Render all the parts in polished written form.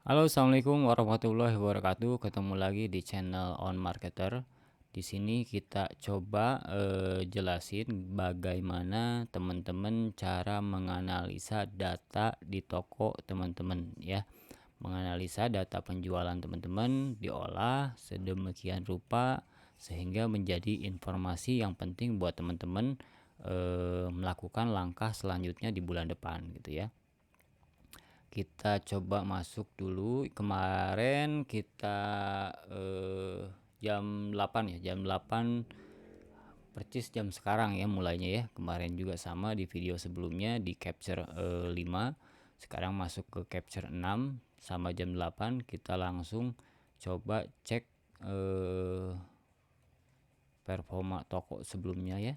Halo, assalamualaikum warahmatullahi wabarakatuh. Ketemu lagi di channel On Marketer. Di sini kita coba jelasin bagaimana teman-teman cara menganalisa data di toko teman-teman ya. Menganalisa data penjualan teman-teman diolah sedemikian rupa sehingga menjadi informasi yang penting buat teman-teman melakukan langkah selanjutnya di bulan depan gitu ya. Kita coba masuk dulu. Kemarin kita jam 8 ya, jam 8 percis jam sekarang ya mulainya ya. Kemarin juga sama di video sebelumnya di capture 5. Sekarang masuk ke capture 6 sama jam 8 kita langsung coba cek performa toko sebelumnya ya.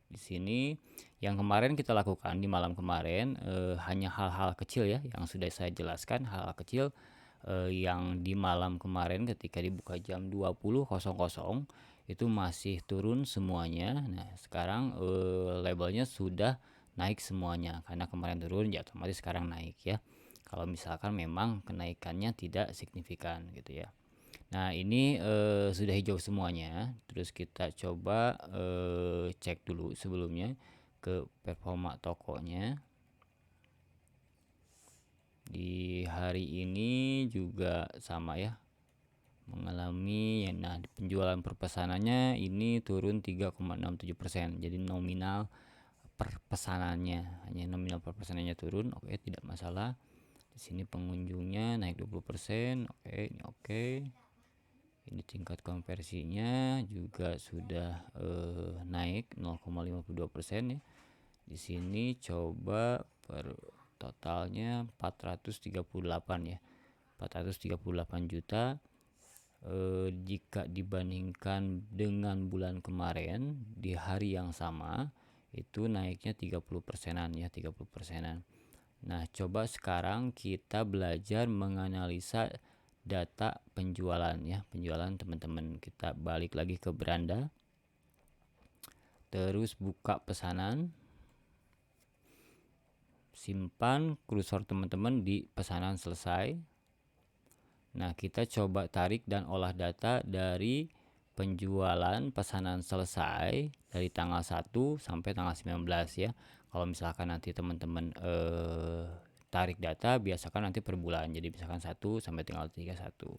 Di sini yang kemarin kita lakukan di malam kemarin hanya hal-hal kecil ya yang sudah saya jelaskan, hal-hal kecil yang di malam kemarin ketika dibuka jam 20.00 itu masih turun semuanya. Nah sekarang labelnya sudah naik semuanya karena kemarin turun ya otomatis sekarang naik ya, kalau misalkan memang kenaikannya tidak signifikan gitu ya. Nah ini sudah hijau semuanya. Terus kita coba cek dulu sebelumnya ke performa tokonya. Di hari ini juga sama ya, mengalami ya. Nah penjualan per pesanannya ini turun 3,67%. Jadi nominal per pesanannya, hanya nominal per pesanannya turun. Oke, tidak masalah. Di sini pengunjungnya naik 20%. Oke, ini oke. Ini tingkat konversinya juga sudah naik 0,52% ya. Di sini coba per totalnya 438 ya. 438 juta. Jika dibandingkan dengan bulan kemarin di hari yang sama itu naiknya 30%-an ya, 30%-an. Nah, coba sekarang kita belajar menganalisa data penjualan ya, penjualan teman-teman. Kita balik lagi ke beranda, terus buka pesanan, simpan kursor teman-teman di pesanan selesai. Nah kita coba tarik dan olah data dari penjualan pesanan selesai dari tanggal 1 sampai tanggal 19 ya. Kalau misalkan nanti teman-teman tarik data biasakan nanti per bulan, jadi misalkan 1 sampai tanggal 31.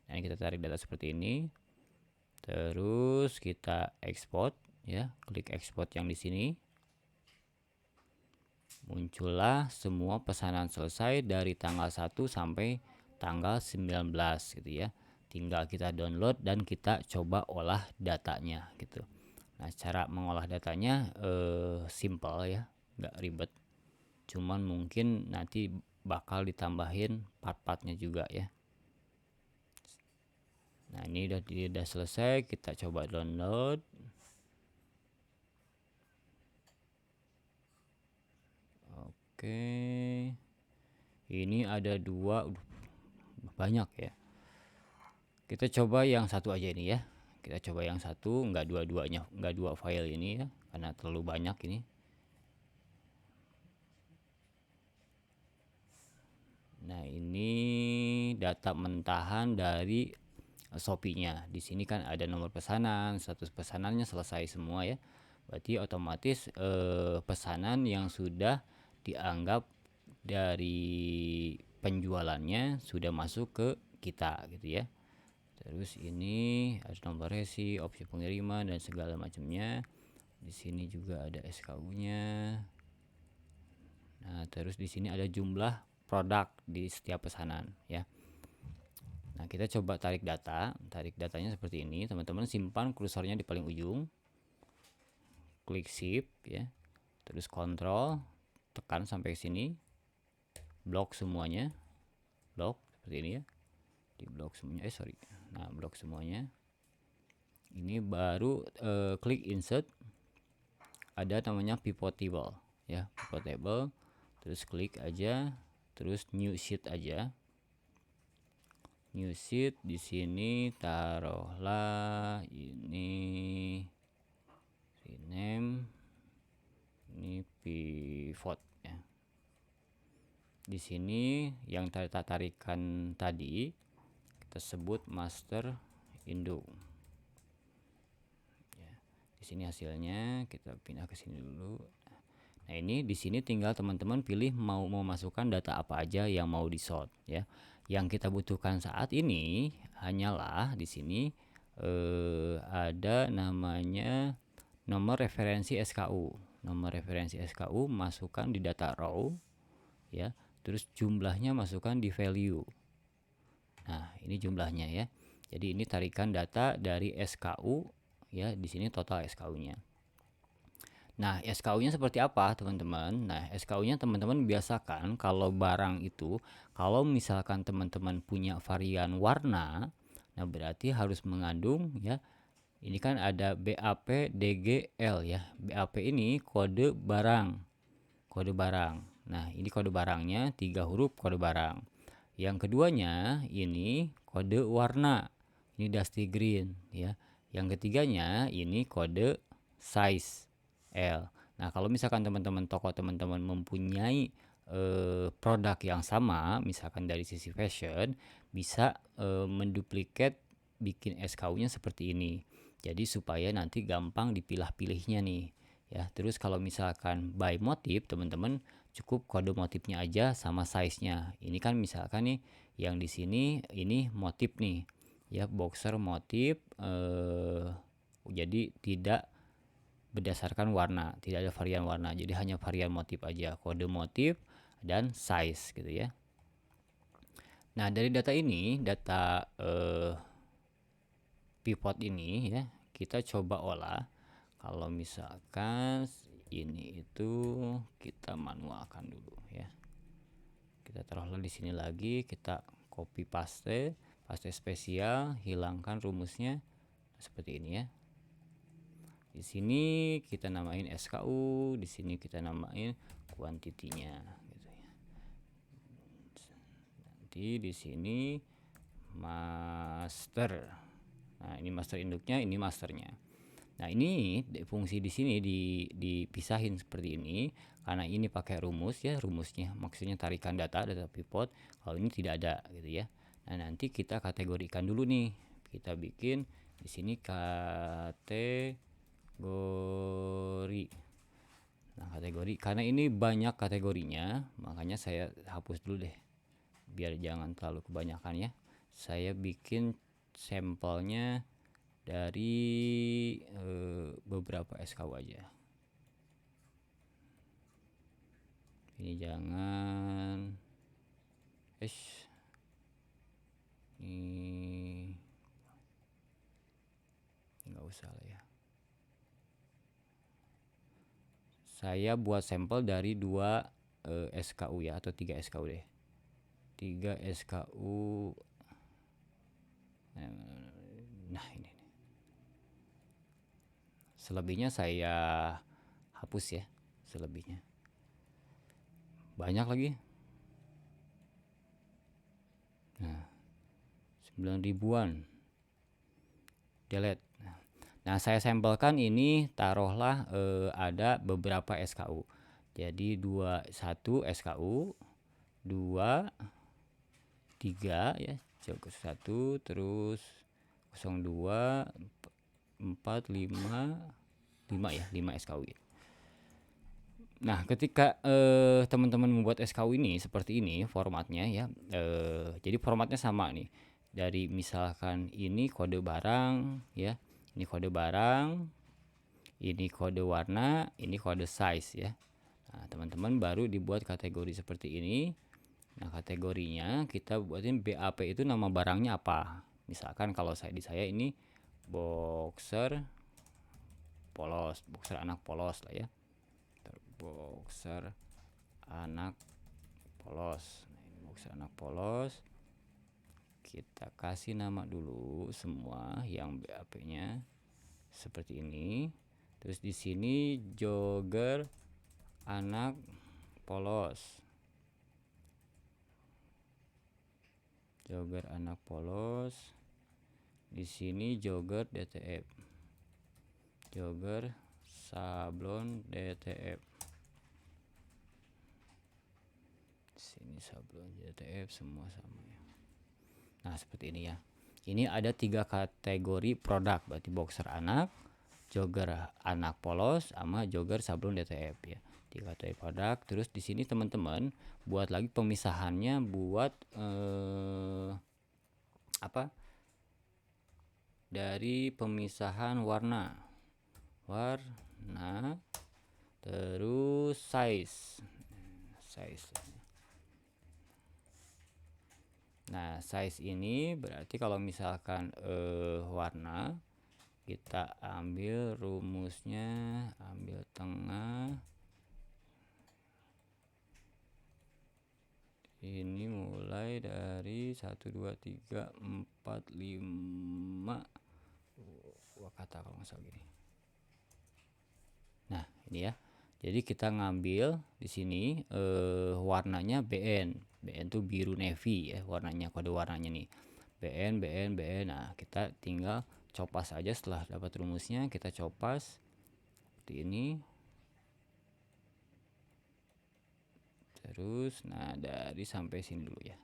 Nah kita tarik data seperti ini, terus kita export ya, klik export yang di sini. Muncullah semua pesanan selesai dari tanggal 1 sampai tanggal 19 gitu ya. Tinggal kita download dan kita coba olah datanya gitu. Nah cara mengolah datanya simple ya, nggak ribet. Cuman mungkin nanti bakal ditambahin part-partnya juga ya. Nah ini udah selesai, kita coba download. Oke, ini ada dua, banyak ya. Kita coba yang satu aja ini ya. Kita coba yang satu, nggak dua-duanya, nggak dua file ini ya, karena terlalu banyak ini. Nah ini data mentahan dari Shopee-nya. Di sini kan ada nomor pesanan, status pesanannya selesai semua ya. Berarti otomatis pesanan yang sudah dianggap dari penjualannya sudah masuk ke kita gitu ya. Terus ini ada nomor resi, opsi pengiriman dan segala macamnya. Di sini juga ada SKU-nya. Nah, terus di sini ada jumlah produk di setiap pesanan ya. Nah, kita coba tarik data. Tarik datanya seperti ini. Teman-teman simpan kursornya di paling ujung. Klik shift ya. Terus kontrol, tekan sampai sini. Blok semuanya. Blok seperti ini ya. Di blok semuanya. Nah, blok semuanya. Ini baru klik insert. Ada namanya pivot table ya, pivot table. Terus klik aja, terus new sheet aja. New sheet di sini taruhlah ini rename, ini pivot ya. Di sini yang tarikan tadi kita sebut master induk. Ya, di sini hasilnya kita pindah ke sini dulu. Nah, ini di sini tinggal teman-teman pilih mau memasukkan data apa aja yang mau di sort ya. Yang kita butuhkan saat ini hanyalah di sini ada namanya nomor referensi SKU. Nomor referensi SKU masukkan di data row ya. Terus jumlahnya masukkan di value. Nah, ini jumlahnya ya. Jadi ini tarikan data dari SKU ya, di sini total SKU-nya. Nah, SKU-nya seperti apa, teman-teman? Nah, SKU-nya teman-teman biasakan kalau barang itu, kalau misalkan teman-teman punya varian warna, nah berarti harus mengandung ya. Ini kan ada BAP DGL ya. BAP ini kode barang. Kode barang. Nah, ini kode barangnya 3 huruf kode barang. Yang keduanya ini kode warna. Ini dusty green ya. Yang ketiganya ini kode size L. Nah, kalau misalkan teman-teman toko teman-teman mempunyai produk yang sama, misalkan dari sisi fashion, bisa menduplikat bikin SKU-nya seperti ini. Jadi supaya nanti gampang dipilah-pilihnya nih. Ya, terus kalau misalkan by motif, teman-teman cukup kode motifnya aja sama size-nya. Ini kan misalkan nih yang di sini ini motif nih. Ya, boxer motif jadi tidak berdasarkan warna, tidak ada varian warna. Jadi hanya varian motif aja, kode motif dan size gitu ya. Nah, dari data ini, data pivot ini ya, kita coba olah. Kalau misalkan ini itu kita manualkan dulu ya. Kita taruhlah di sini lagi, kita copy paste spesial, hilangkan rumusnya seperti ini ya. Di sini kita namain SKU, di sini kita namain kuantitinya gitu ya. Nanti di sini master. Nah, ini master induknya, ini masternya. Nah, ini fungsi di sini dipisahin seperti ini karena ini pakai rumus ya, rumusnya maksudnya tarikan data pivot. Kalau ini tidak ada gitu ya. Nah, nanti kita kategorikan dulu nih. Kita bikin di sini kategori. Nah, kategori karena ini banyak kategorinya, makanya saya hapus dulu deh. Biar jangan terlalu kebanyakan ya. Saya bikin sampelnya dari beberapa SKU aja. Ini jangan ini nggak usah lah ya. Saya buat sampel dari 2 SKU ya, atau 3 SKU deh. 3 SKU. Nah, ini. Selebihnya saya hapus ya, selebihnya. Banyak lagi. Nah, 9 ribuan. Delete. Nah, saya sampelkan ini taruhlah ada beberapa SKU. Jadi 1 SKU, 2, 3 ya, 1 terus 02, 4, 5 ya, 5 SKU ya. Nah, ketika teman-teman membuat SKU ini seperti ini formatnya ya, jadi formatnya sama nih. Dari misalkan ini kode barang ya, ini kode barang, ini kode warna, ini kode size ya. Nah, teman-teman baru dibuat kategori seperti ini. Nah, kategorinya kita buatin BAP itu nama barangnya apa. Misalkan kalau di saya ini boxer polos, boxer anak polos lah ya. Boxer anak polos. Nah, ini boxer anak polos. Kita kasih nama dulu semua yang BAP-nya seperti ini. Terus di sini jogger anak polos. Jogger anak polos. Di sini jogger DTF. Jogger sablon DTF. Sini sablon JTF semua sama ya. Nah seperti ini ya. Ini ada 3 kategori produk, berarti boxer anak, jogger anak polos, sama jogger sablon DTF ya. 3 kategori produk. Terus di sini teman-teman buat lagi pemisahannya buat dari pemisahan warna, terus size. Nah size ini berarti kalau misalkan warna, kita ambil rumusnya, ambil tengah, ini mulai dari 1 2 3 4 5 kata kalau nggak salah gini. Nah ini ya, jadi kita ngambil di sini warnanya BN tuh biru navy ya, warnanya, kode warnanya nih BN. Nah kita tinggal copas aja. Setelah dapat rumusnya kita copas seperti ini. Terus nah dari sampai sini dulu ya.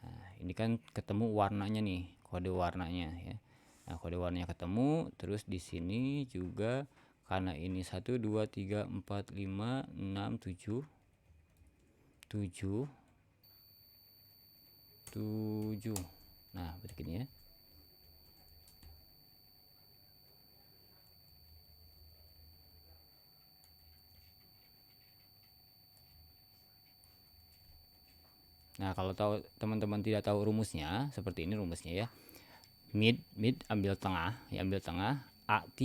Nah ini kan ketemu warnanya nih, kode warnanya ya. Nah kode warnanya ketemu. Terus di sini juga karena ini 1 2 3 4 5 6 7 nah begini ya. Nah kalau teman-teman tidak tahu rumusnya, seperti ini rumusnya ya. Mid ambil tengah ya, ambil tengah A3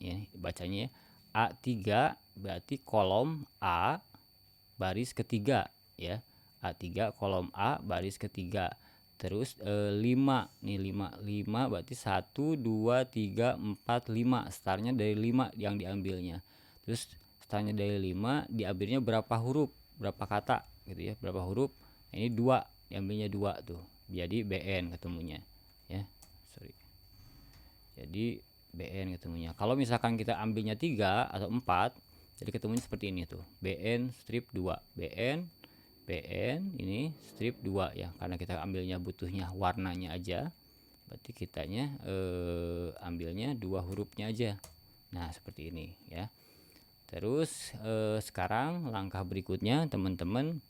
ya bacanya ya. A3 berarti kolom A baris ketiga ya. A3 kolom A baris ketiga. Terus 5 nih, 5 berarti 1 2 3 4 5. Startnya dari 5 yang diambilnya. Terus startnya dari 5, diambilnya berapa huruf, berapa kata gitu ya, berapa huruf. Nah, ini 2, diambilnya 2 tuh. Jadi BN ketemunya ya. Jadi BN ketemunya. Kalau misalkan kita ambilnya 3 atau 4, jadi ketemunya seperti ini tuh. BN strip 2. BN ini strip 2 ya. Karena kita ambilnya butuhnya warnanya aja. Berarti kitanya ambilnya 2 hurufnya aja. Nah, seperti ini ya. Terus sekarang langkah berikutnya teman-teman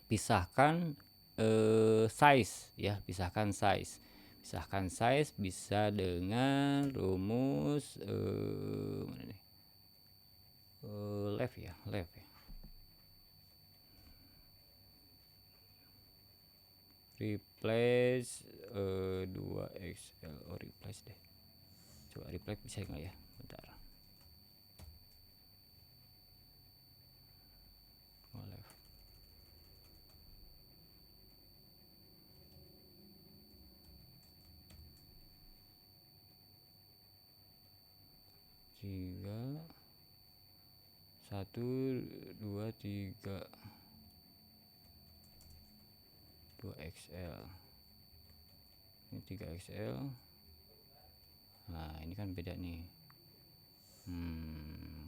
pisahkan size ya, pisahkan size bisa dengan rumus mana nih? Left ya. Replace 2XL. Replace deh. Coba replace bisa nggak ya? Bentar. Left. Tiga 1 2 3 2XL. Ini 3XL. Nah ini kan beda nih.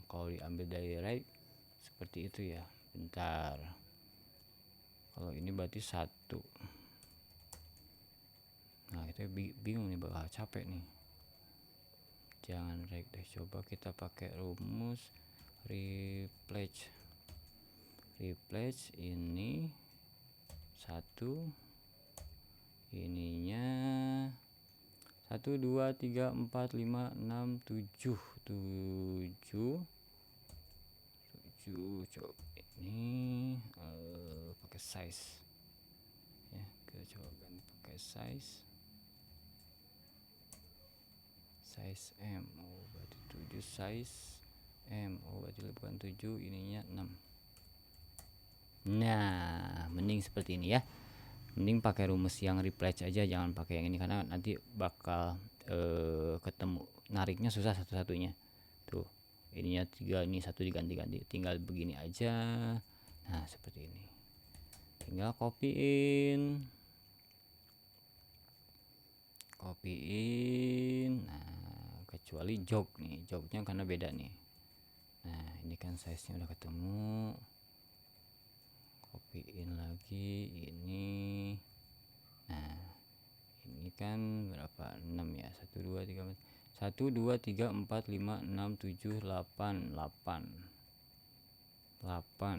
Kalau diambil dari right seperti itu ya. Bentar, kalau ini berarti 1. Nah kita bingung nih, bakal capek nih. Jangan right deh, coba kita pakai rumus replace ini 1, ininya 1 2 3 4 5 6 7 coba ini pakai size ya. Kita coba ganti pakai size M. Oh berarti 7 size M. Oh berarti bukan 7, ininya 6. Nah mending seperti ini ya. Mending pakai rumus yang replace aja, jangan pakai yang ini karena nanti bakal ketemu, nariknya susah satu-satunya tuh. Ininya 3, ini 1 diganti-ganti, tinggal begini aja. Nah seperti ini, tinggal copyin. Nah kecuali jognya karena beda nih. Nah ini kan size nya udah ketemu, Kopiin lagi ini. Nah, ini kan berapa? 6 ya. 1 2 3 4 1 2 3 4 5 6 7 8 8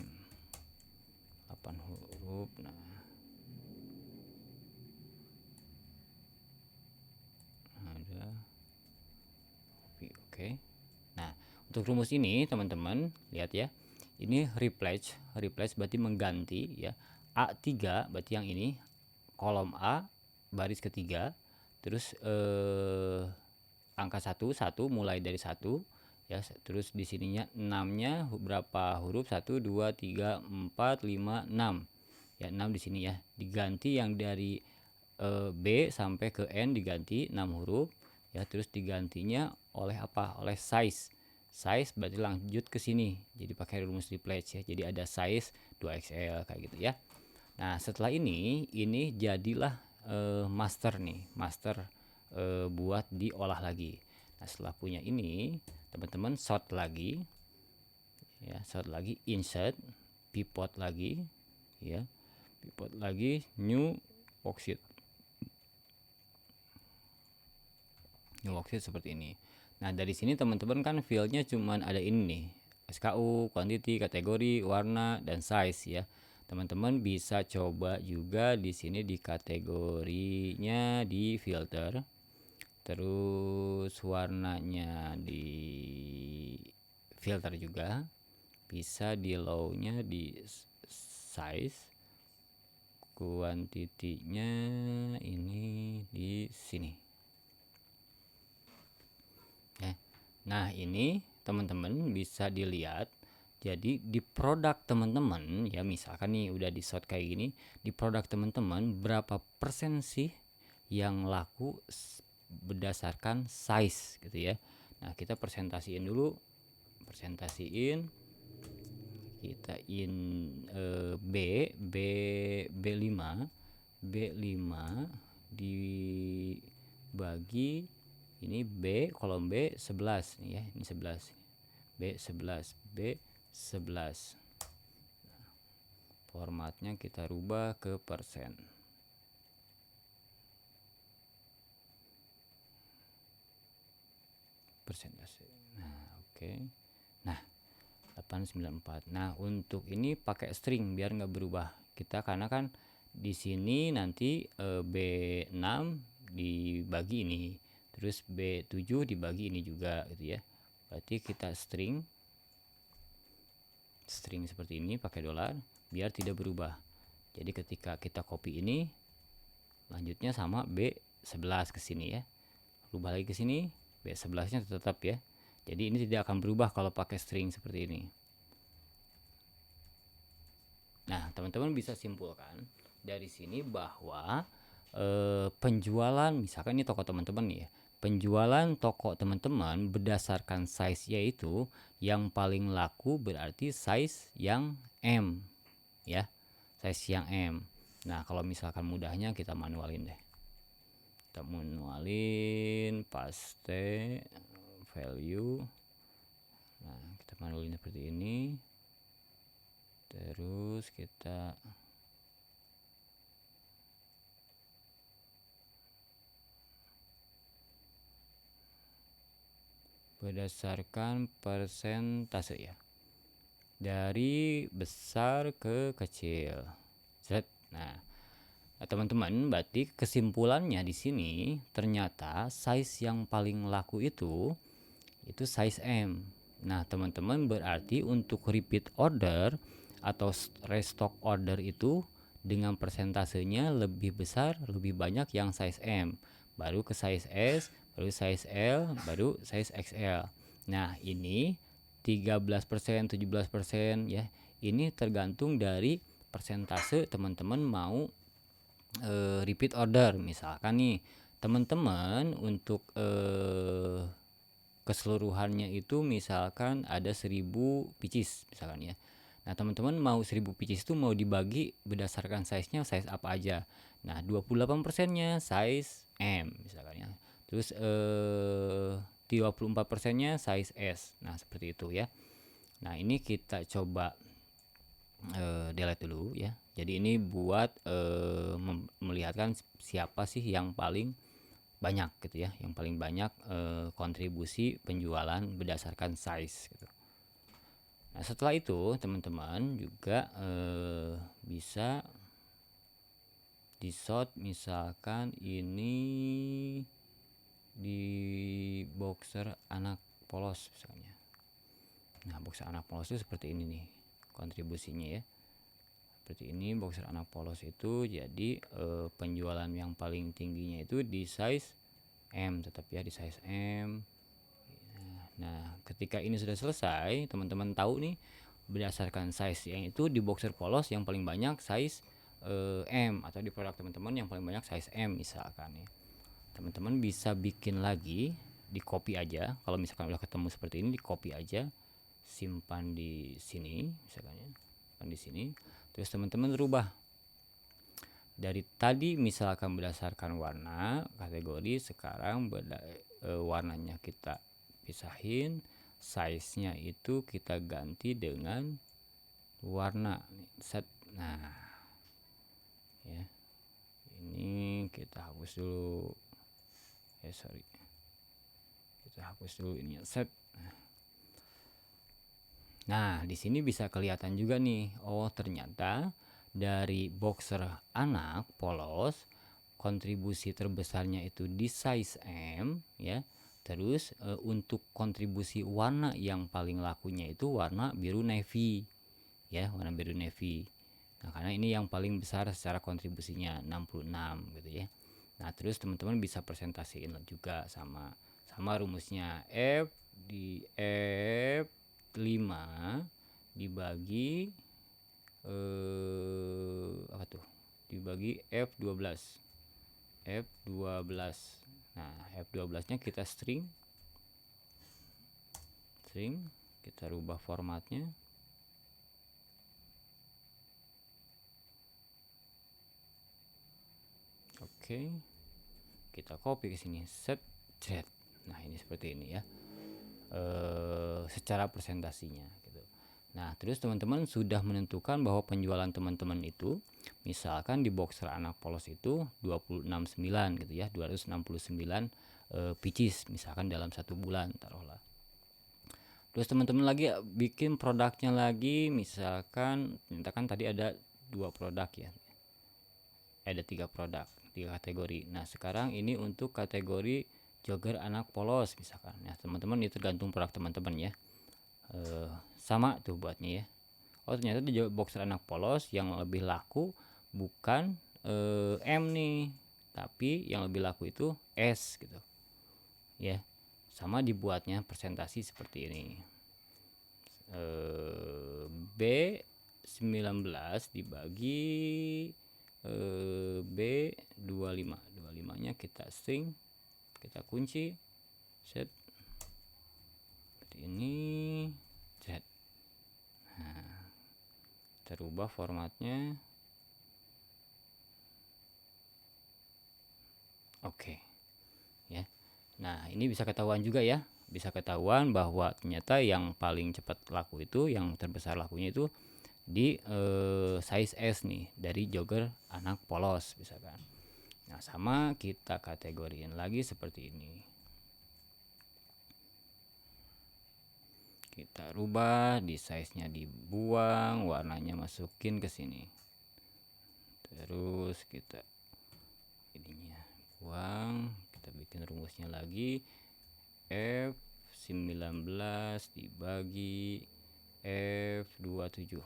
huruf. Nah, ada kopi. Oke. Nah, untuk rumus ini teman-teman lihat ya. Ini replace berarti mengganti ya. A3 berarti yang ini kolom A baris ketiga, terus angka 1 mulai dari 1 ya, terus di sininya 6-nya berapa huruf? 1 2 3 4 5 6 ya, 6 di sini ya, diganti yang dari B sampai ke N diganti 6 huruf ya, terus digantinya oleh apa? Oleh size berarti lanjut ke sini, jadi pakai rumus replace ya, jadi ada size 2XL kayak gitu ya. Nah, setelah ini jadilah master buat diolah lagi. Nah, setelah punya ini, teman-teman sort lagi ya, insert, pivot lagi ya, new worksheet seperti ini. Nah, dari sini teman-teman kan fieldnya cuman ada ini nih, SKU, quantity, kategori, warna, dan size ya. Teman-teman bisa coba juga di sini di kategorinya di filter, terus warnanya di filter juga, bisa di low-nya di size, kuantitinya ini di sini. Nah, ini teman-teman bisa dilihat. Jadi di produk teman-teman ya, misalkan nih udah di sort kayak gini, di produk teman-teman berapa persen sih yang laku berdasarkan size gitu ya. Nah, kita persentasiin dulu. Kita B5 dibagi ini B, kolom B 11 nih ya, ini 11. B11. Formatnya kita rubah ke persen. Persentase. Nah, oke. Nah, 894. Nah, untuk ini pakai string biar nggak berubah. Kita karena kan di sini nanti B6 dibagi ini, terus B7 dibagi ini juga gitu ya. Berarti kita string seperti ini pakai dolar biar tidak berubah. Jadi ketika kita copy ini, lanjutnya sama B11 ke sini ya. Rubah lagi ke sini, B11-nya tetap ya. Jadi ini tidak akan berubah kalau pakai string seperti ini. Nah, teman-teman bisa simpulkan dari sini bahwa penjualan, misalkan ini toko teman-teman nih ya, penjualan toko teman-teman berdasarkan size yaitu yang paling laku berarti size yang M ya, size yang M. Nah, kalau misalkan mudahnya kita manualin deh, paste value. Nah, kita manualin seperti ini, terus kita berdasarkan persentase ya, dari besar ke kecil. Nah, teman-teman, berarti kesimpulannya di sini ternyata size yang paling laku itu size M. Nah, teman-teman, berarti untuk repeat order atau restock order itu dengan persentasenya lebih besar, lebih banyak yang size M, baru ke size S, baru size L, baru size XL. Nah, ini 13%, 17% ya. Ini tergantung dari persentase teman-teman mau repeat order. Misalkan nih, teman-teman untuk keseluruhannya itu misalkan ada 1000 pieces misalkan ya. Nah, teman-teman mau 1000 pieces itu mau dibagi berdasarkan size-nya, size apa aja. Nah, 28%-nya size M misalkan ya. Terus 34%-nya size S. Nah, seperti itu ya. Nah, ini kita coba delete dulu ya. Jadi ini buat melihatkan siapa sih yang paling banyak gitu ya, yang paling banyak kontribusi penjualan berdasarkan size gitu. Nah setelah itu teman-teman juga bisa di sort, misalkan ini di boxer anak polos misalnya. Nah boxer anak polos itu seperti ini nih kontribusinya ya. Seperti ini boxer anak polos itu, jadi penjualan yang paling tingginya itu di size M, tetap ya di size M. Nah ketika ini sudah selesai, teman-teman tahu nih berdasarkan size yang itu di boxer polos yang paling banyak size M, atau di produk teman-teman yang paling banyak size M misalkan ya. Teman-teman bisa bikin lagi, di copy aja. Kalau misalkan udah ketemu seperti ini, di copy aja, simpan di sini misalkan ya, simpan di sini. Terus teman-teman rubah dari tadi misalkan berdasarkan warna kategori, sekarang warnanya kita pisahin, size-nya itu kita ganti dengan warna set. Nah ya, ini kita hapus dulu kita hapus dulu ini set. Nah di sini bisa kelihatan juga nih, oh ternyata dari boxer anak polos kontribusi terbesarnya itu di size M ya. Terus untuk kontribusi warna yang paling lakunya itu warna biru navy ya, warna biru navy. Nah karena ini yang paling besar secara kontribusinya 66 gitu ya. Nah terus teman-teman bisa presentasiin juga sama rumusnya, F di F5 dibagi apa tuh, dibagi F12. Nah F12 nya kita string, kita rubah formatnya. Oke, kita copy ke sini, set. Nah ini seperti ini ya secara presentasinya gitu. Nah terus teman-teman sudah menentukan bahwa penjualan teman-teman itu misalkan di boxer anak polos itu 269 gitu ya, 269 pieces misalkan dalam 1 bulan taruhlah. Terus teman-teman lagi bikin produknya lagi, misalkan tadi ada 2 produk ya, ada 3 produk, 3 kategori. Nah sekarang ini untuk kategori jogger anak polos misalkan. Nah teman-teman itu tergantung produk teman-teman ya. Sama tuh buatnya ya. Oh ternyata di boxer anak polos yang lebih laku bukan M nih, tapi yang lebih laku itu S gitu ya. Sama dibuatnya presentasi seperti ini, B19 dibagi B25. 25 nya kita string, kita kunci, set seperti ini, set. Nah kita rubah formatnya. Oke ya. Nah ini bisa ketahuan juga ya, bisa ketahuan bahwa ternyata yang paling cepat laku itu, yang terbesar lakunya itu di size S nih, dari jogger anak polos misalkan. Nah sama kita kategoriin lagi seperti ini, kita rubah, di size nya dibuang, warnanya masukin ke sini, terus kita ininya buang, kita bikin rumusnya lagi, F19 dibagi F27.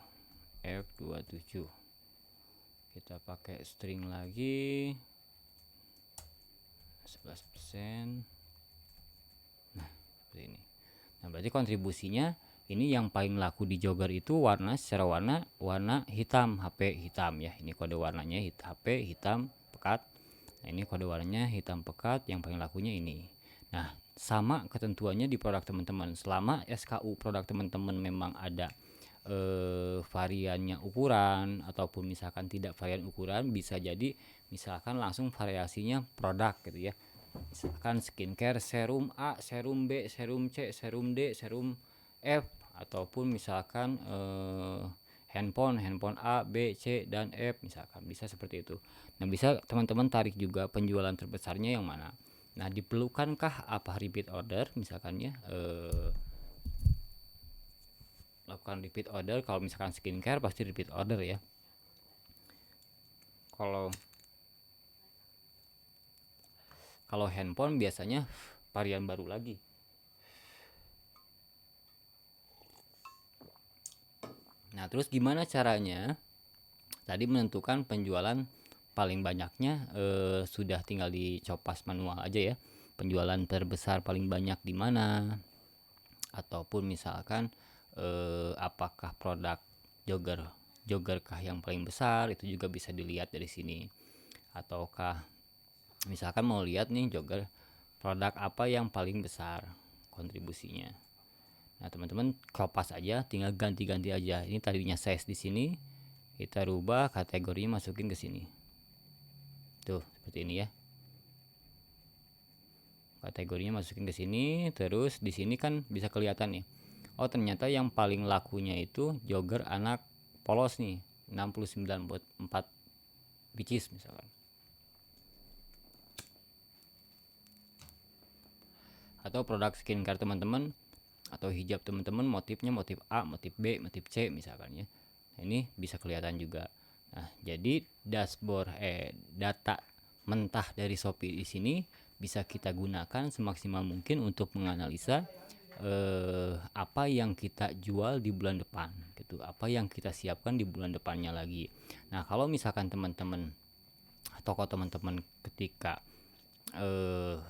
Kita pakai string lagi 11%. Nah seperti ini. Nah berarti kontribusinya ini yang paling laku di jogger itu warna, secara warna hitam, HP hitam ya. Ini kode warnanya HP hitam pekat. Nah ini kode warnanya hitam pekat, yang paling lakunya ini. Nah sama ketentuannya di produk teman-teman. Selama SKU produk teman-teman memang ada variannya ukuran, ataupun misalkan tidak varian ukuran, bisa jadi misalkan langsung variasinya produk gitu ya. Misalkan skincare serum A, serum B, serum C, serum D, serum F, ataupun misalkan handphone A, B, C, dan F misalkan, bisa seperti itu. Nah, bisa teman-teman tarik juga penjualan terbesarnya yang mana. Nah, diperlukankah apa repeat order misalkan ya, lakukan repeat order. Kalau misalkan skincare pasti repeat order ya. Kalau handphone biasanya varian baru lagi. Nah, terus gimana caranya? Tadi menentukan penjualan paling banyaknya, sudah tinggal dicopas manual aja ya. Penjualan terbesar paling banyak di mana? Ataupun misalkan apakah produk jogger kah yang paling besar, itu juga bisa dilihat dari sini. Ataukah misalkan mau lihat nih jogger produk apa yang paling besar kontribusinya. Nah, teman-teman kopas aja, tinggal ganti-ganti aja. Ini tadinya size di sini, kita rubah kategorinya, masukin ke sini. Tuh, seperti ini ya. Kategorinya masukin ke sini, terus di sini kan bisa kelihatan nih. Oh, ternyata yang paling lakunya itu jogger anak polos nih, 69.4 pieces misalkan. Atau produk skincare teman-teman atau hijab teman-teman, motifnya motif A, motif B, motif C misalkan ya. Nah, ini bisa kelihatan juga. Nah, jadi dashboard data mentah dari Shopee di sini bisa kita gunakan semaksimal mungkin untuk menganalisa apa yang kita jual di bulan depan gitu, apa yang kita siapkan di bulan depannya lagi. Nah, kalau misalkan teman-teman toko teman-teman ketika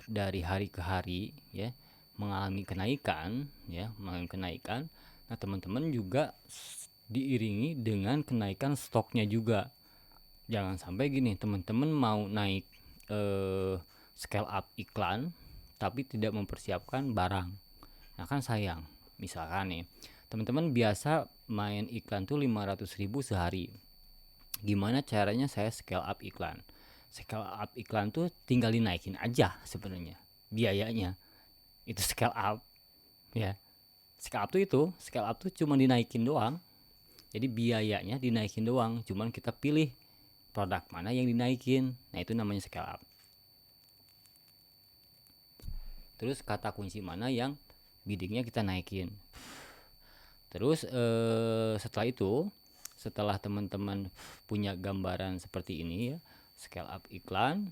dari hari ke hari ya mengalami kenaikan ya, nah teman-teman juga diiringi dengan kenaikan stoknya juga. Jangan sampai gini, teman-teman mau naik scale up iklan tapi tidak mempersiapkan barang. Nah, kan sayang. Misalkan nih, teman-teman biasa main iklan tuh 500.000 sehari. Gimana caranya saya scale up iklan? Scale up iklan tuh tinggal dinaikin aja sebenarnya biayanya. Itu scale up ya. Scale up tuh cuma dinaikin doang. Jadi biayanya dinaikin doang, cuman kita pilih produk mana yang dinaikin. Nah, itu namanya scale up. Terus kata kunci mana yang biddingnya kita naikin. Terus setelah teman-teman punya gambaran seperti ini ya, scale up iklan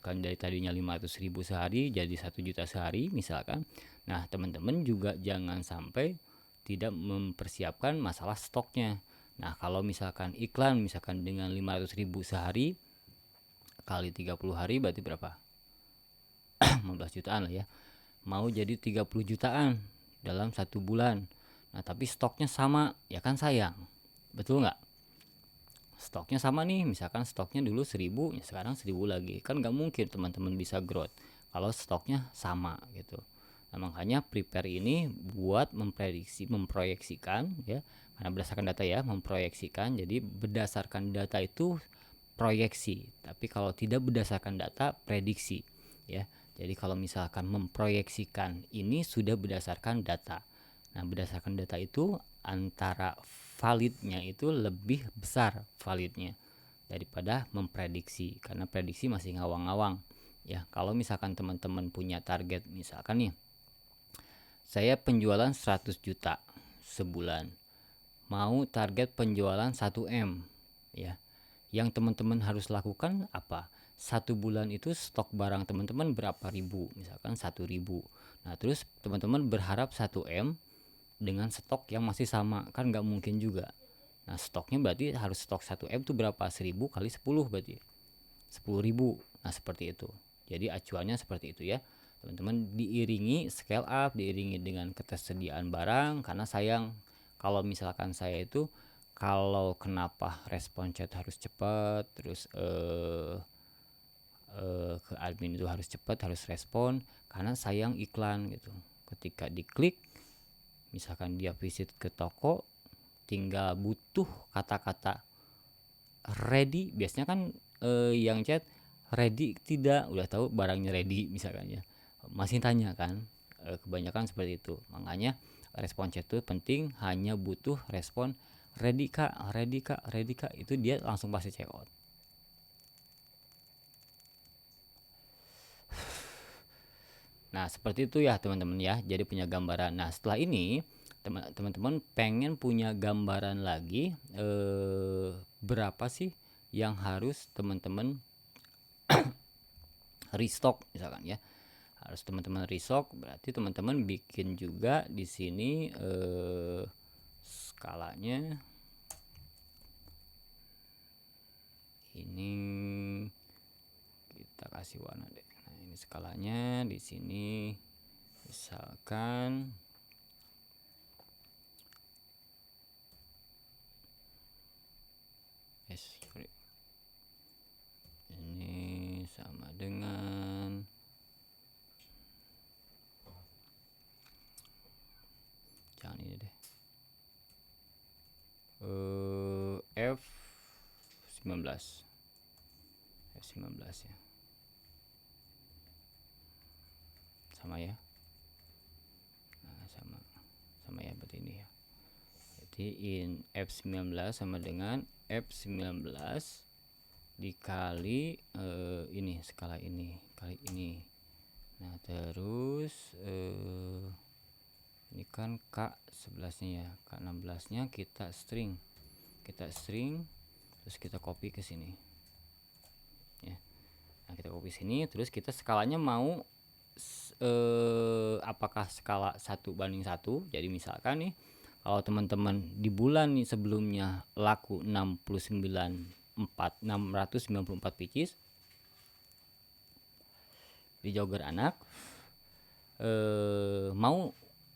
dari tadinya 500.000 sehari jadi 1 juta sehari misalkan. Nah, teman-teman juga jangan sampai tidak mempersiapkan masalah stoknya. Nah, kalau misalkan iklan misalkan dengan 500.000 sehari kali 30 hari berarti berapa? 15 jutaan lah ya. Mau jadi 30 jutaan dalam 1 bulan. Nah, tapi stoknya sama, ya kan sayang. Betul nggak? Stoknya sama nih, misalkan stoknya dulu 1000, ya sekarang 1000 lagi. Kan nggak mungkin teman-teman bisa growth kalau stoknya sama gitu. Nah, makanya prepare ini buat memproyeksikan ya, karena berdasarkan data ya, memproyeksikan. Jadi berdasarkan data itu proyeksi, tapi kalau tidak berdasarkan data prediksi ya. Jadi kalau misalkan memproyeksikan ini sudah berdasarkan data. Nah, berdasarkan data itu antara validnya itu lebih besar validnya daripada memprediksi, karena prediksi masih ngawang-ngawang ya. Kalau misalkan teman-teman punya target, misalkan nih saya penjualan 100 juta sebulan, mau target penjualan 1M ya, yang teman-teman harus lakukan apa? 1 bulan itu stok barang teman-teman berapa ribu, misalkan 1.000. Nah, terus teman-teman berharap 1M dengan stok yang masih sama, kan nggak mungkin juga. Nah, stoknya berarti harus stok 1M itu berapa? 1000 kali 10 berarti 10.000. Nah, seperti itu. Jadi acuannya seperti itu ya. Teman-teman diiringi scale up, diiringi dengan ketersediaan barang, karena sayang kalau misalkan saya itu kalau kenapa respon chat harus cepat, terus ke admin itu harus cepat, harus respon, karena sayang iklan gitu. Ketika diklik, misalkan dia visit ke toko, tinggal butuh kata-kata ready, biasanya kan yang chat ready tidak, udah tahu barangnya ready misalkan ya, masih tanya kan. Kebanyakan seperti itu. Makanya respon chat itu penting, hanya butuh respon ready kak, itu dia langsung pasti check out. Nah, seperti itu ya teman-teman ya. Jadi punya gambaran. Nah, setelah ini teman-teman pengen punya gambaran lagi berapa sih yang harus teman-teman restock misalkan ya. Harus teman-teman restock, berarti teman-teman bikin juga di sini skalanya. Ini kita kasih warna deh. Nah, ini skalanya di sini misalkan ini sama dengan jangan ini deh, F19 ya, sama ya. Nah, sama ya, berarti ini ya. Jadi F19 sama dengan F19 dikali ini, skala ini kali ini. Nah, terus ini kan K11 nya ya, K16 nya kita string terus kita copy ke sini ya. Nah, kita copy sini, terus kita skalanya mau apakah skala 1:1. Jadi misalkan nih, kalau teman-teman di bulan nih sebelumnya laku 694 pieces di jogger anak, mau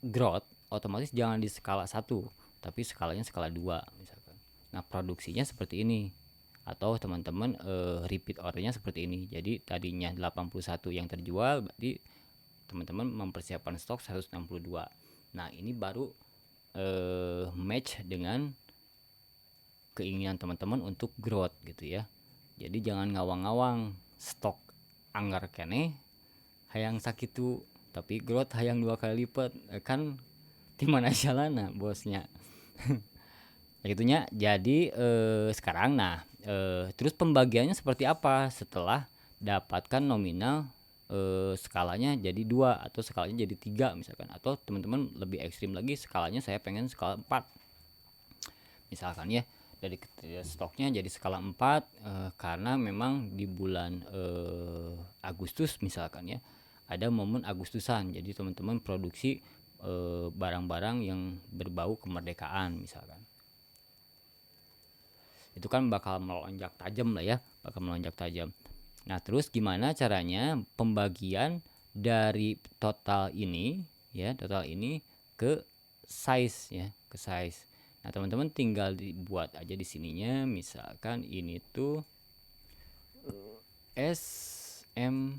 growth, otomatis jangan di skala 1 tapi skalanya skala 2 misalkan. Nah, produksinya seperti ini, atau teman-teman repeat ordernya seperti ini. Jadi tadinya 81 yang terjual, berarti teman-teman mempersiapkan stok 162. Nah, ini baru match dengan keinginan teman-teman untuk growth gitu ya. Jadi jangan ngawang-ngawang stok anggar kene hayang sakitu tapi growth hayang 2 kali lipat, kan dimana jalannya bosnya. Gitunya. Jadi sekarang nah terus pembagiannya seperti apa setelah dapatkan nominal skalanya jadi 2 atau skalanya jadi 3 misalkan, atau teman-teman lebih ekstrim lagi, skalanya saya pengen skala 4 misalkan ya. Dari stoknya jadi skala 4 karena memang di bulan Agustus misalkan ya, ada momen Agustusan, jadi teman-teman produksi barang-barang yang berbau kemerdekaan misalkan. Itu kan bakal melonjak tajam lah ya, Nah, terus gimana caranya pembagian dari total ini ya, ke size ya, ke size. Nah, teman-teman tinggal dibuat aja di sininya, misalkan ini tuh S, M,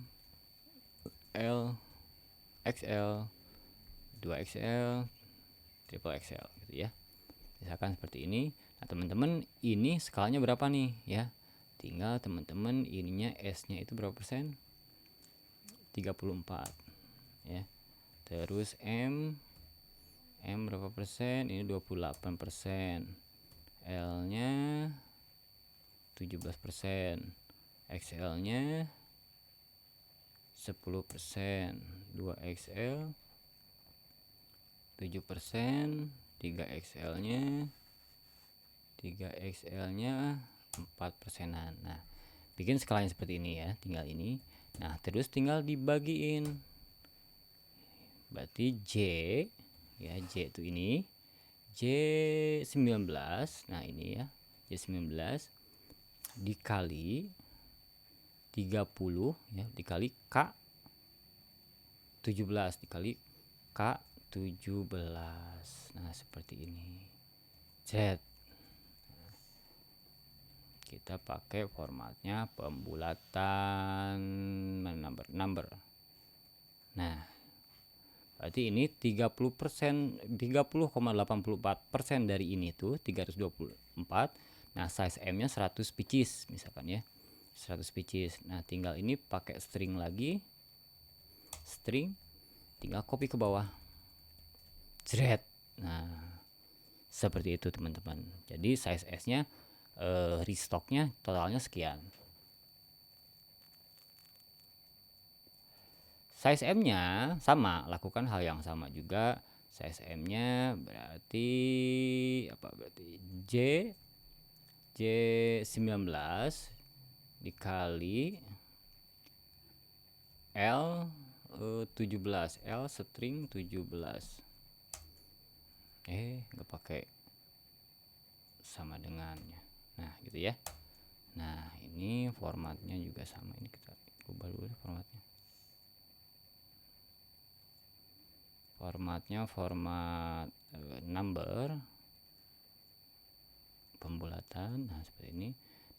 L, XL, 2XL, triple XL gitu ya. Misalkan seperti ini. Nah, teman-teman ini skalanya berapa nih ya? Tinggal teman-teman ininya S-nya itu berapa persen? 34 ya. Terus M berapa persen? Ini 28%. L-nya 17%. XL-nya 10%. 2XL 7%. 3XL-nya 4%. Nah, bikin skalanya seperti ini ya, tinggal ini. Nah, terus tinggal dibagiin. Berarti J ya, J itu ini J19. Nah, ini ya, J19 dikali 30 ya, dikali K17 dikali K17. Nah, seperti ini. Z. Kita pakai formatnya pembulatan number. Nah, berarti ini 30%, 30,84% dari ini tuh 324. Nah, size M-nya 100 pieces misalkan ya. 100 pieces. Nah, tinggal ini pakai string lagi. String tinggal copy ke bawah. Jret. Nah, Seperti itu teman-teman. Jadi size S-nya restocknya totalnya sekian. Size M-nya sama, lakukan hal yang sama juga. Size M-nya berarti apa? Berarti J19 dikali L 17, L string 17. Nggak pakai sama dengannya. Nah, gitu ya. Nah, ini formatnya juga sama. Ini kita ubah dulu formatnya. Format number pembulatan. Nah, seperti ini.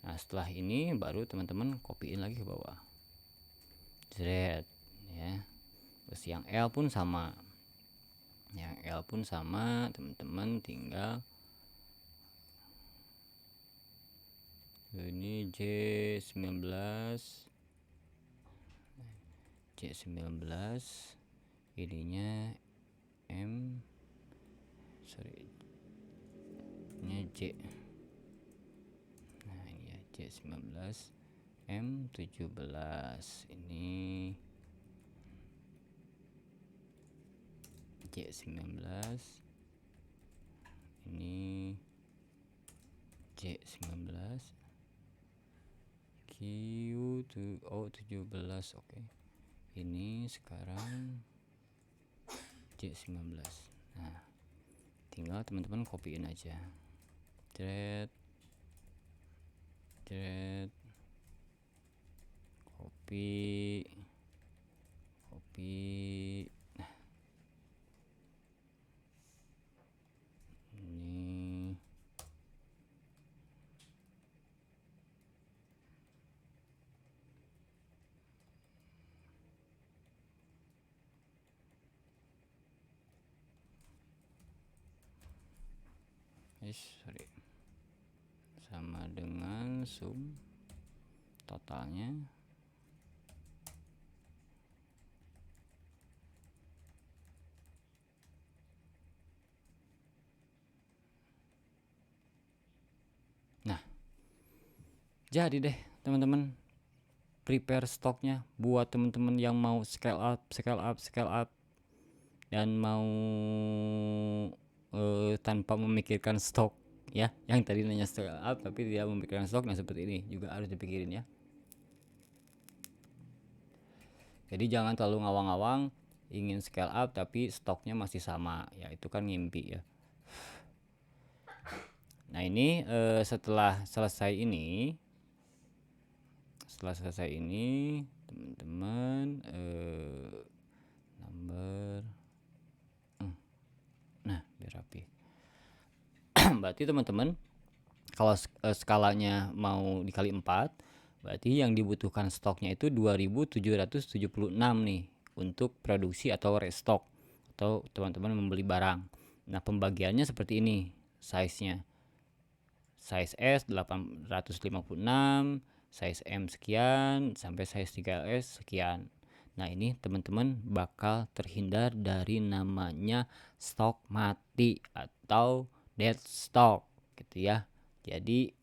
Nah, setelah ini baru teman-teman copyin lagi ke bawah. Jret ya. Terus yang L pun sama. Teman-teman tinggal ini J19 ininya ini J. Nah, ini ya J19 M17 ini J19 ini J19 Q17. Oke. Ini sekarang J19. Nah, tinggal teman-teman copyin aja. Copy. Nah, ini sama dengan sum totalnya. Nah, jadi deh teman-teman, prepare stoknya buat teman-teman yang mau scale up dan mau tanpa memikirkan stok ya. Yang tadi nanya scale up tapi tidak memikirkan stok, nah seperti ini juga harus dipikirin ya. Jadi jangan terlalu ngawang-ngawang ingin scale up tapi stoknya masih sama ya, itu kan ngimpi ya. Nah, ini setelah selesai ini teman-teman number nah biar rapi. Berarti teman-teman kalau skalanya mau dikali 4, berarti yang dibutuhkan stoknya itu 2776 nih untuk produksi atau restock atau teman-teman membeli barang. Nah, pembagiannya seperti ini size-nya. Size S 856, size M sekian, sampai size 3S sekian. Nah, ini teman-teman bakal terhindar dari namanya stok mati atau dead stock gitu ya. Jadi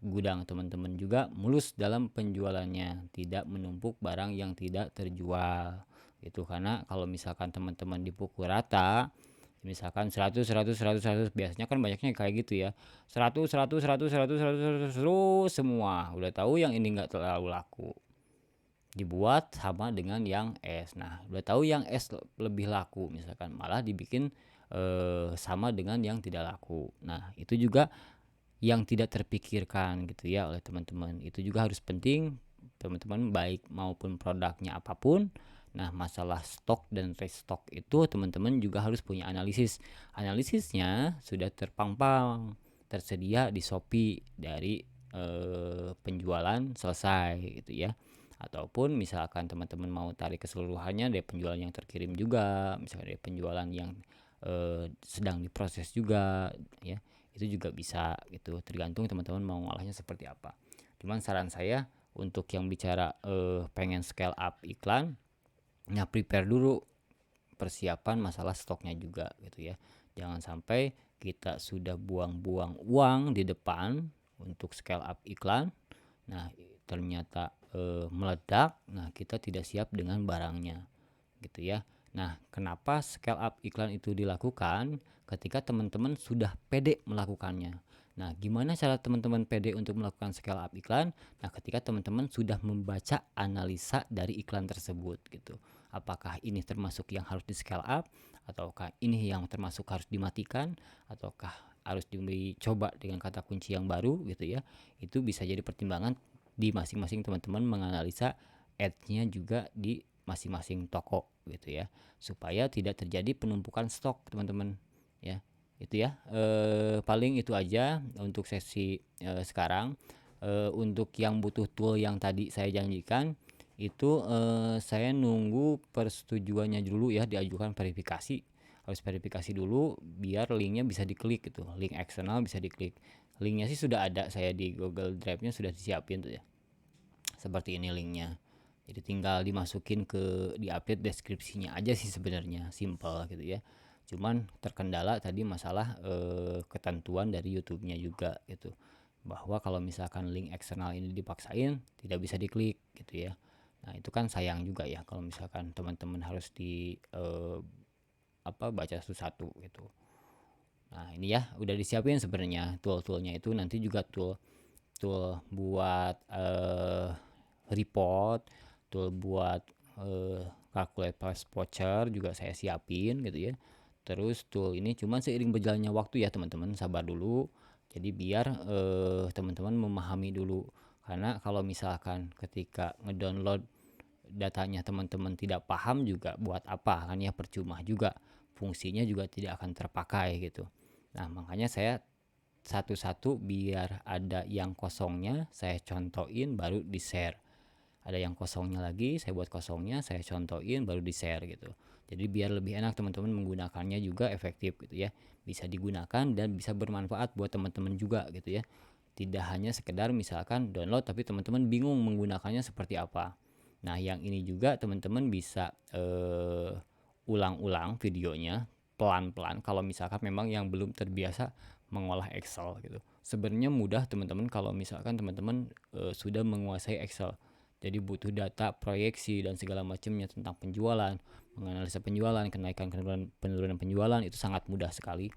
gudang teman-teman juga mulus dalam penjualannya, tidak menumpuk barang yang tidak terjual gitu. Karena kalau misalkan teman-teman dipukul rata, misalkan 100 biasanya kan banyaknya kayak gitu ya, 100 semua udah tahu yang ini nggak terlalu laku, dibuat sama dengan yang S. Nah, udah tahu yang S lebih laku, misalkan malah dibikin sama dengan yang tidak laku. Nah, itu juga yang tidak terpikirkan gitu ya oleh teman-teman. Itu juga harus penting teman-teman, baik maupun produknya apapun. Nah, masalah stok dan restock itu teman-teman juga harus punya analisisnya sudah terpampang tersedia di Shopee dari penjualan selesai gitu ya. Ataupun misalkan teman-teman mau tarik keseluruhannya dari penjualan yang terkirim juga, misalkan dari penjualan yang sedang diproses juga ya, itu juga bisa gitu, tergantung teman-teman mau ngolahnya seperti apa. Cuman saran saya untuk yang bicara pengen scale up iklan, nah prepare dulu persiapan masalah stoknya juga gitu ya. Jangan sampai kita sudah buang-buang uang di depan untuk scale up iklan, nah ternyata meledak, nah kita tidak siap dengan barangnya gitu ya. Nah, kenapa scale up iklan itu dilakukan? Ketika teman-teman sudah pede melakukannya. Nah, gimana cara teman-teman pede untuk melakukan scale up iklan? Nah, ketika teman-teman sudah membaca analisa dari iklan tersebut gitu. Apakah ini termasuk yang harus di scale up, ataukah ini yang termasuk harus dimatikan, ataukah harus dicoba dengan kata kunci yang baru gitu ya. Itu bisa jadi pertimbangan di masing-masing teman-teman menganalisa ads-nya juga di masing-masing toko gitu ya, supaya tidak terjadi penumpukan stok teman-teman ya. Itu ya, paling itu aja untuk sesi sekarang. Untuk yang butuh tool yang tadi saya janjikan itu saya nunggu persetujuannya dulu ya, diajukan verifikasi, harus verifikasi dulu biar linknya bisa diklik gitu, link eksternal bisa diklik. Linknya sih sudah ada, saya di Google Drive-nya sudah disiapin tuh ya, seperti ini linknya. Jadi tinggal dimasukin ke di-update deskripsinya aja sih sebenarnya, simple gitu ya. Cuman terkendala tadi masalah ketentuan dari YouTube-nya juga gitu. Bahwa kalau misalkan link eksternal ini dipaksain tidak bisa diklik gitu ya. Nah, itu kan sayang juga ya kalau misalkan teman-teman harus di baca satu-satu gitu. Nah, ini ya udah disiapin sebenarnya tool-toolnya itu, nanti juga tool buat report, tool buat calculate price voucher juga saya siapin gitu ya. Terus tool ini cuman seiring berjalannya waktu ya teman-teman, sabar dulu. Jadi biar teman-teman memahami dulu, karena kalau misalkan ketika ngedownload datanya teman-teman tidak paham juga buat apa kan ya, percuma juga, fungsinya juga tidak akan terpakai gitu. Nah, makanya saya satu-satu biar ada yang kosongnya saya contohin baru di share, ada yang kosongnya lagi saya buat kosongnya, saya contohin baru di share gitu. Jadi biar lebih enak teman-teman menggunakannya juga efektif gitu ya, bisa digunakan dan bisa bermanfaat buat teman-teman juga gitu ya. Tidak hanya sekedar misalkan download tapi teman-teman bingung menggunakannya seperti apa. Nah, yang ini juga teman-teman bisa ulang-ulang videonya pelan-pelan kalau misalkan memang yang belum terbiasa mengolah Excel gitu. Sebenarnya mudah teman-teman kalau misalkan teman-teman sudah menguasai Excel. Jadi butuh data, proyeksi dan segala macamnya tentang penjualan, menganalisa penjualan, kenaikan penurunan penjualan itu sangat mudah sekali.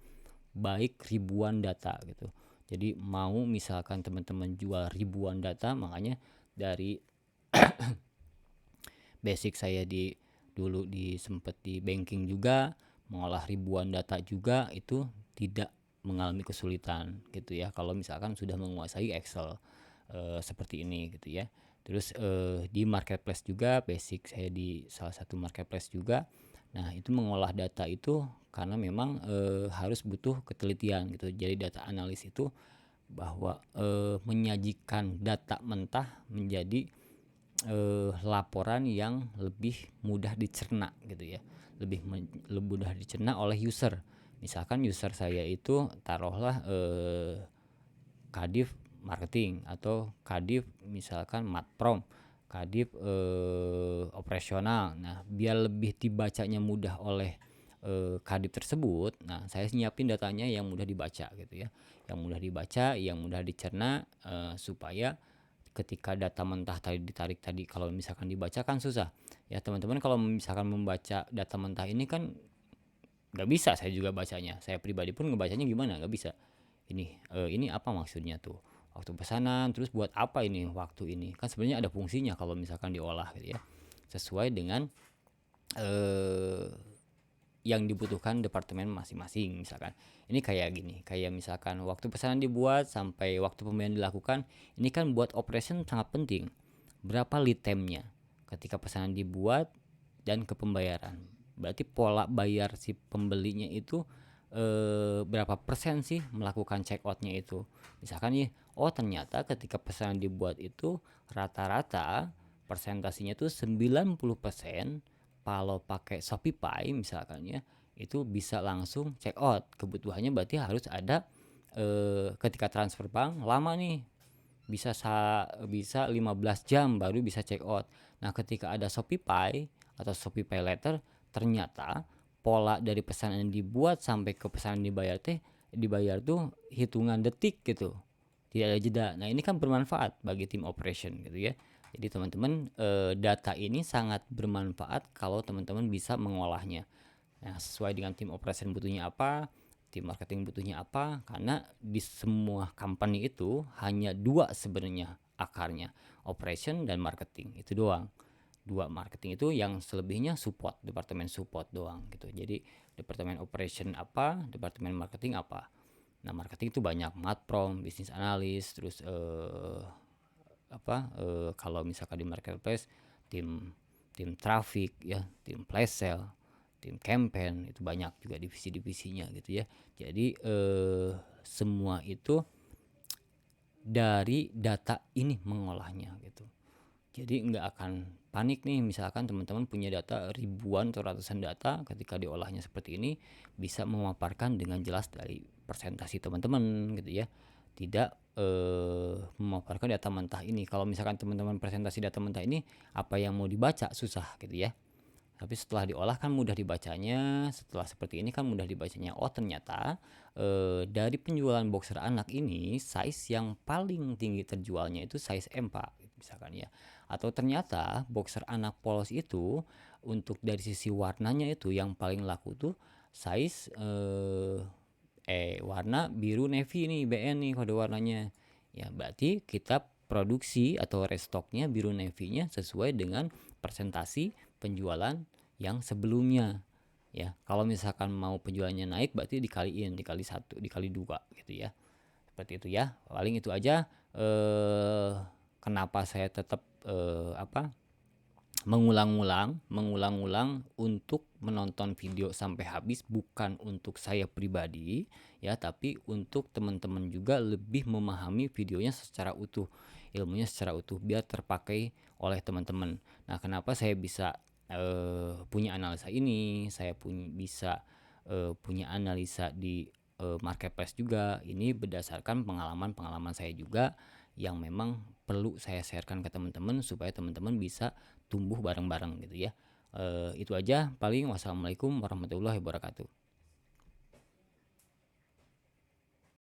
Baik ribuan data gitu. Jadi mau misalkan teman-teman jual ribuan data, makanya dari basic saya dulu sempet di banking juga, mengolah ribuan data juga, itu tidak mengalami kesulitan gitu ya kalau misalkan sudah menguasai Excel seperti ini gitu ya. Terus di marketplace juga, basic saya di salah satu marketplace juga. Nah, itu mengolah data itu karena memang harus butuh ketelitian gitu. Jadi data analis itu bahwa menyajikan data mentah menjadi laporan yang lebih mudah dicerna gitu ya, lebih mudah dicerna oleh user. Misalkan user saya itu taruhlah kadif marketing atau kadif misalkan matprom, kadif operasional. Nah, biar lebih dibacanya mudah oleh kadif tersebut, nah saya nyiapin datanya yang mudah dibaca gitu ya, yang mudah dibaca, yang mudah dicerna, supaya ketika data mentah tadi ditarik tadi, kalau misalkan dibaca kan susah ya teman-teman. Kalau misalkan membaca data mentah ini kan nggak bisa saya juga bacanya, saya pribadi pun ngebacanya gimana, nggak bisa. Ini apa maksudnya tuh waktu pesanan, terus buat apa ini waktu ini, kan sebenarnya ada fungsinya kalau misalkan diolah gitu ya, sesuai dengan eh, yang dibutuhkan departemen masing-masing. Misalkan ini kayak gini, kayak misalkan waktu pesanan dibuat sampai waktu pembelian dilakukan, ini kan buat operation sangat penting. Berapa lead time-nya ketika pesanan dibuat dan ke pembayaran, berarti pola bayar si pembelinya itu berapa persen sih melakukan check outnya itu. Misalkan nih, oh ternyata ketika pesanan dibuat itu rata-rata persentasinya itu 90%. Kalau pakai Shopify misalkan ya, itu bisa langsung check out. Kebutuhannya berarti harus ada ketika transfer bank lama nih, bisa 15 jam baru bisa check out. Nah, ketika ada Shopify atau Shopify Letter, ternyata pola dari pesanan yang dibuat sampai ke pesanan dibayar tuh hitungan detik gitu, tidak ada jeda. Nah ini kan bermanfaat bagi tim operation gitu ya. Jadi teman-teman, data ini sangat bermanfaat kalau teman-teman bisa mengolahnya. Nah, sesuai dengan tim operation butuhnya apa, tim marketing butuhnya apa, karena di semua company itu hanya dua sebenarnya akarnya, operation dan marketing, itu doang. Dua, marketing itu yang selebihnya support, departemen support doang gitu. Jadi departemen operation apa, departemen marketing apa. Nah, marketing itu banyak, matprom, bisnis analis, terus kalau misalkan di marketplace, tim tim traffic ya, tim flash sale, tim campaign, itu banyak juga divisi-divisinya gitu ya. Jadi semua itu dari data ini mengolahnya gitu. Jadi nggak akan panik nih, misalkan teman-teman punya data ribuan atau ratusan data, ketika diolahnya seperti ini bisa memaparkan dengan jelas dari presentasi teman-teman gitu ya. Tidak memaparkan data mentah ini. Kalau misalkan teman-teman presentasi data mentah ini, apa yang mau dibaca susah gitu ya. Tapi setelah diolah kan mudah dibacanya, setelah seperti ini kan mudah dibacanya. Oh ternyata dari penjualan boxer anak ini size yang paling tinggi terjualnya itu size M Pak, misalkan ya. Atau ternyata boxer anak polos itu untuk dari sisi warnanya itu yang paling laku tuh size warna biru navy nih, BN nih kode warnanya. Ya berarti kita produksi atau restoknya biru navy-nya sesuai dengan presentasi penjualan yang sebelumnya ya. Kalau misalkan mau penjualannya naik berarti dikali 1, dikali 2 gitu ya. Seperti itu ya. Paling itu aja kenapa saya tetap mengulang-ulang untuk menonton video sampai habis, bukan untuk saya pribadi ya, tapi untuk teman-teman juga lebih memahami videonya secara utuh, ilmunya secara utuh biar terpakai oleh teman-teman. Nah, kenapa saya bisa punya analisa ini, saya bisa punya analisa di marketplace juga. Ini berdasarkan pengalaman-pengalaman saya juga yang memang perlu saya sharekan ke teman-teman supaya teman-teman bisa tumbuh bareng-bareng gitu ya. Itu aja paling. Wassalamualaikum warahmatullahi wabarakatuh.